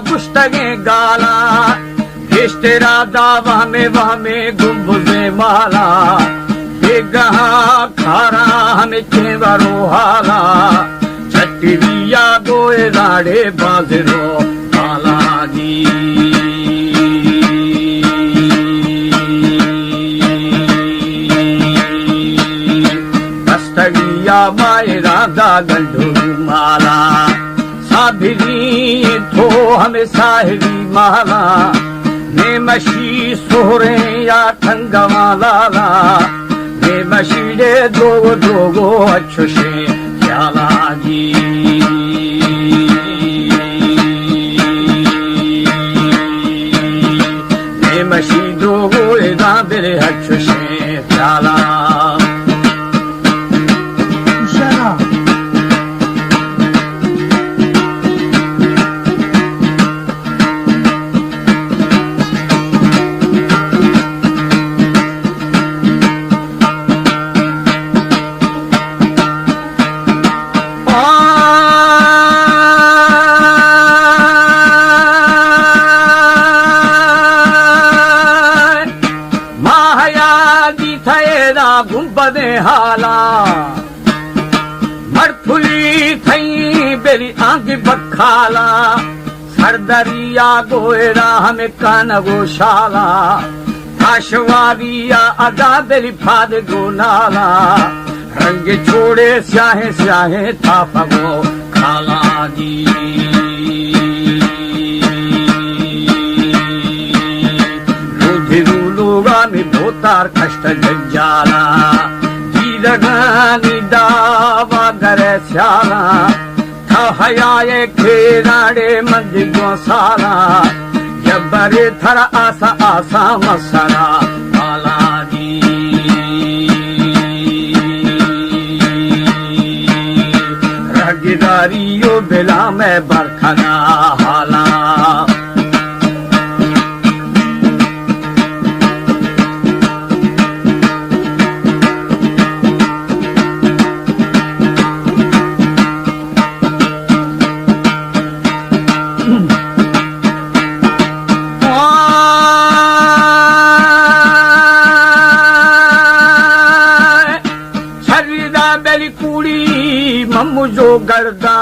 गुश्तगे गाला देश तेरा दावा में गुम्बुज़े माला बेगहा खारा हमें चेवरो हाला छटिया गोए राड़े बाजरो काला जी कस्तगिया माए राधा गंडू माला साभिरी थो हमें साहिरी माला ने मशी सोहरे या ठंगवा लाला ने मशीडे दोगो अच्छुशे ख्याला जी ने मशी दोगो एदा बेरे अच्छुशे ख्याला गुंबदे हाला मरफुली थई बेरी आंग बखाला सरदरिया गोएरा हमें कान गोशाला आशवारिया अदा बेरी फाद गोनाला रंग छोड़े स्याहे स्याहे था फगो खाला जी लोगा में भोतार कष्ट जज्जाला जीरगानी दावा करे स्याला था हयाए खेराड़े मंद गोसाला जबरे थर आसा आसा मसरा काला जी रगदारियो बेला में बरखना हाला मुझो गर्दा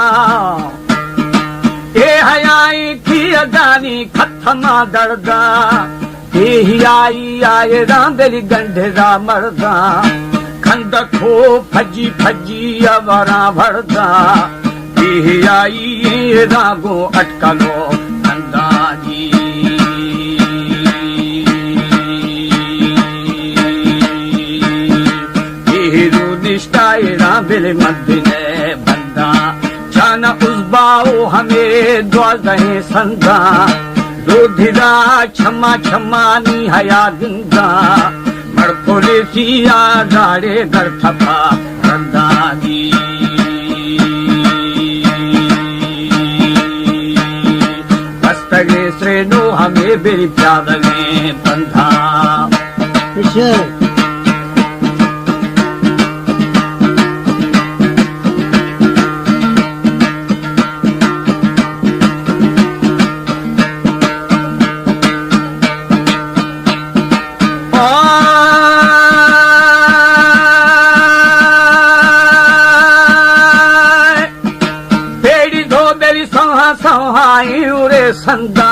ए हयाई थी अदानी खत्मा दर्दा ए हियाई आए रांदली गंढेरा मर्दा खंड खो फजी फजी अवरा भरदा ए हियाई रागो अटकलो नंदा जी हीरो निष्ठाए रांदले मद्दिने जाना उजबाओ हमें द्वाजहे संदा रोधिरा क्षमा क्षमानी हया जिंदा मड़पोले सिया जाड़े घर थपा रंदा जी बस्तगे श्रेणो हमें बेरी प्याद में बंधा संदा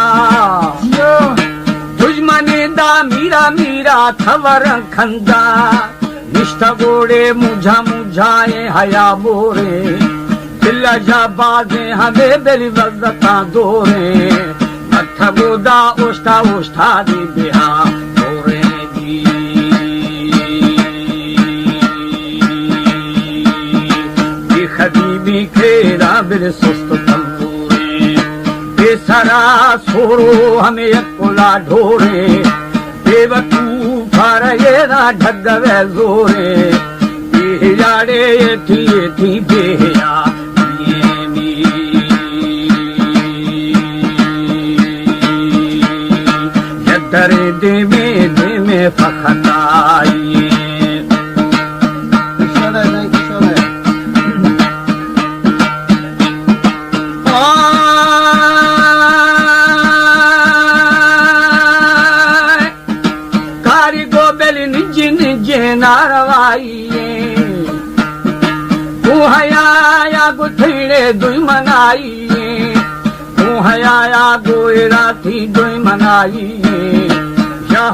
दुश्मनी दा मीरा मीरा थवर खंदा निष्ठा गोड़े मुझा मुझाए हया बोरे दिल जा बाजे हमें बेरी वजता दोरे मथ गोदा ओष्ठा ओष्ठा दी बिहा दोरे दी खदीबी खेरा बिर सुस्त बेसरा सोरो हमें कोला ढोरे बेवकूफ फरेरा ढगवे जोरे बेजाड़े थी बेया जतरे दे में फखताइए थीड़े दुई मनाइए तू हयाया गोयरा थी दुई मनाइए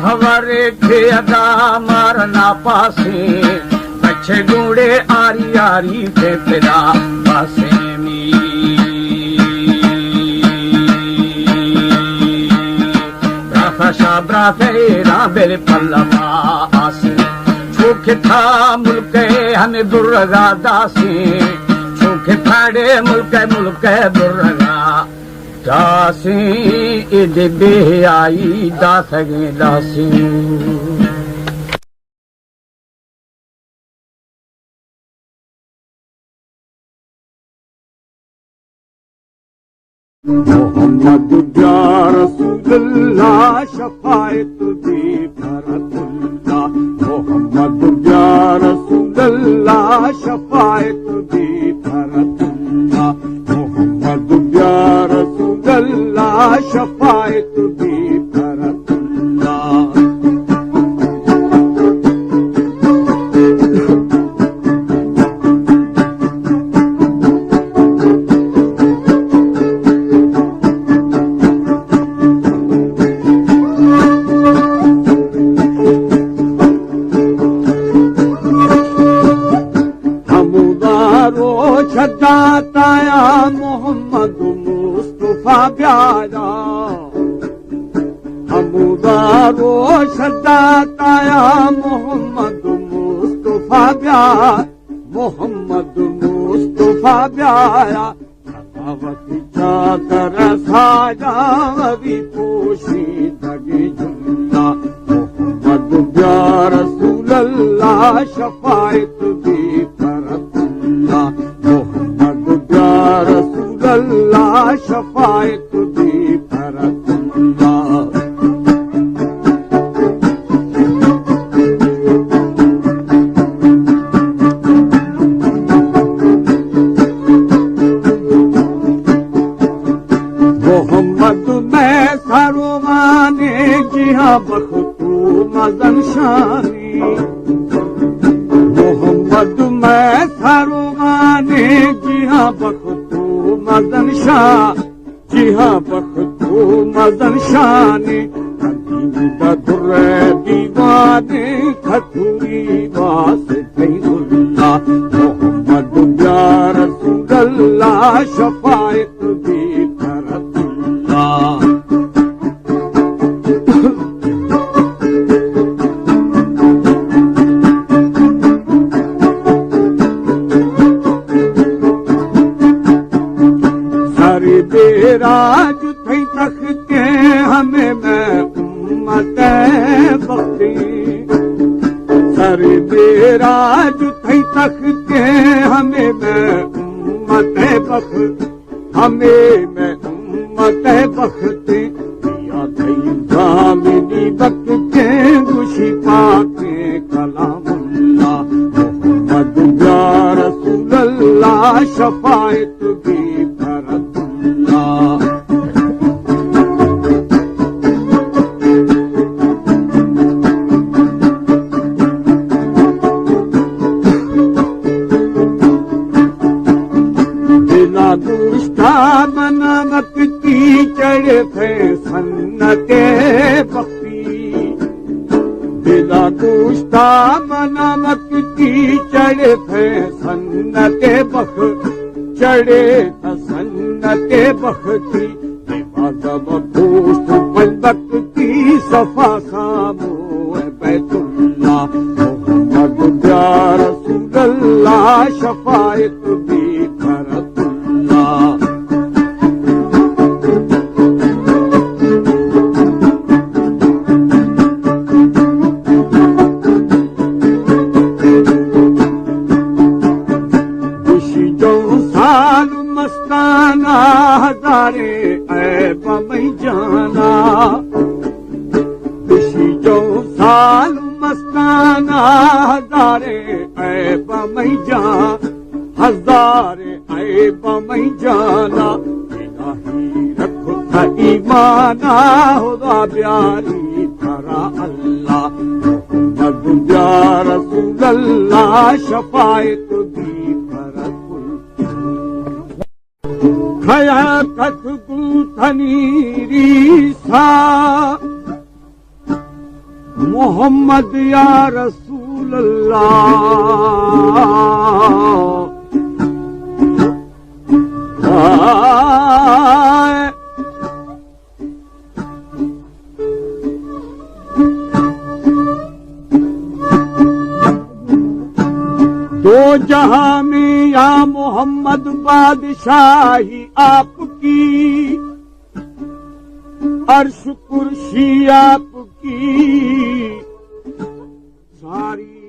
हवरे खे अदा मारना पासे पछे गुड़े आरी आरी थे फिरा पासे मी ब्राफशा ब्राफेरा बेरे पल्लवा आसे छूखे था मुल्के हमें बुर्रगा दासे छूखे फाड़े मुल्के बुर्रगा दासी इद बेहयाई दासगे दासी मोहम्मद या रसूलुल्लाह शफाअत दी फरतुल्लाह मोहम्मद या रसूलुल्लाह शफाअत दी फरतुल्लाह मोहम्मद या रसूलुल्लाह शफाअत दी फरतुल्लाह छदाताया मोहम्मद मुस्तफा प्यारा हमदारो छदाताया मोहम्मद मुस्तफा प्यारा मोहम्मद मुस्तफा प्यारा सखावत चादर साजा भी पोशी दगे जुल्ला मोहम्मद या रसूलल्लाह शफाअत दी फरतुल्लाह मोहम्मद या रसूलल्लाह शफाअत दी फरतुल्लाह मोहम्मद मैं सरोमाने जिहा बख्तू मजन शानी मोहम्मद मैं सरोमाने जिहा बख्तू मजन शाह जिहा बख्तू मजन शानी कदीदा दुर्रे दीवाने खतुरी वास गईउल्लाह मोहम्मद या रसूलल्लाह शफाअत दी फरतुल्लाह राज थई तख्ते हमें मैं उम्मत बख्ती सर बेराज थई तख्ते हमें मैं उम्मत बख हमें मैं उम्मत बख्ती या थई जामिनी बख्ते खुशी पाके कलामुल्लाह मोहम्मद या रसूलल्लाह शफाअत दी फरतुल्लाह बिला गुस्ता मनामत की चढ़े थे सन्नते बख्ती बिला गुस्ता मनामत की चढ़े थे सन्नते बख चढ़े सन्नते बख्ती बेबाजब दोस्त पलबक की सफा खामो बैतुल्लाह मोहम्मद या रसूलल्लाह शफाअत दी फरतुल्लाह मस्ताना हजारे ऐब में जाना खुशी जो साल मस्ताना हजारे ऐब में जा हजारे ऐब में जाना इलाही रखो था ईमाना खुदा प्यारी तेरा अल्लाह मोहम्मद या रसूलल्लाह शफाअत दी फरतुल्लाह खया कथकू थनीरी सा मोहम्मद या रसूल अल्लाह। दो जहां में या मोहम्मद बादशाही आपकी, अर्श कुर्सी आपकी, सारी